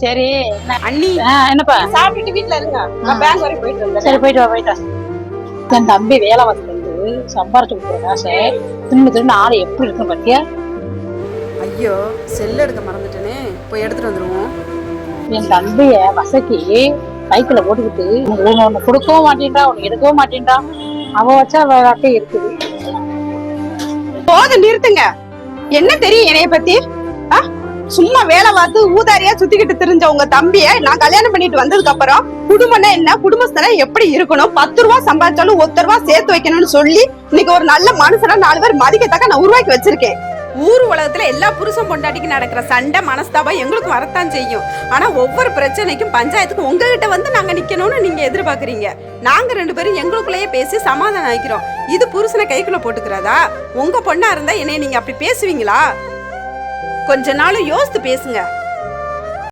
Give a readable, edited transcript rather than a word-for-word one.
சரி அண்ணி என்னப்பா சாப்பிட்டுட்டு வீட்டுல இருங்க நான் பேங்க் வரைக்கும் போயிட்டு வந்தேன். சரி போயிட்டு வா. என் தம்பி வேலை வந்து சம்பாரிச்சு கொடுக்குற காசை தின்னு ஆளு எப்படி இருக்கும் பத்தியா? ஐயோ செல் எடுக்க மறந்துட்டேனே, போய் எடுத்துட்டு வந்துருவோம். என் தம்பிய வசக்கி சைக்கிளை போட்டுக்கிட்டு ஒன்னு கொடுக்கவும் மாட்டேன்டா, உனக்கு எடுக்கவும் மாட்டேன்டா. அவ வச்சா வழக்கே இருக்குது. போதும் நிறுத்துங்க. என்ன தெரியும் என்னைய பத்தி? சும்மா வேலை பார்த்து ஊதாரியா சுத்திக்கிட்டு தெரிஞ்ச உங்க தம்பிய நான் கல்யாணம் பண்ணிட்டு வந்ததுக்கு அப்புறம் குடும்பம்னா என்ன, குடும்பஸ்தனா எப்படி இருக்கணும், 10 ரூபா சம்பாதிச்சாலும் 1 ரூபா சேர்த்து வைக்கணும்னு சொல்லி இன்னைக்கு ஒரு நல்ல மனுஷனா 4 பேர் மதிக்கத்தக்க நான் உருவாக்கி வச்சிருக்கேன். ஊர் உலகத்துல எல்லா புருஷன் பொண்டாட்டிக்கு நடக்கிற சண்டை மனஸ்தாபம் எங்களுக்கு வரத்தான் செய்யும். ஆனா ஒவ்வொரு பிரச்சனைக்கும் பஞ்சாயத்துக்கும் உங்ககிட்ட வந்து நாங்க நிக்கணும்னு நீங்க எதிர்பார்க்கறீங்க. நாங்க 2 பேரும் எங்களுக்குள்ளேயே பேசி சமாதானம் ஆகிக்கிறோம். இது புருஷனை கைக்குள்ள போட்டுக்கிறதா? உங்க பொண்ணா இருந்தா என்னைய நீங்க அப்படி பேசுவீங்களா? கொஞ்ச நாள் யோசித்து பேசுங்க.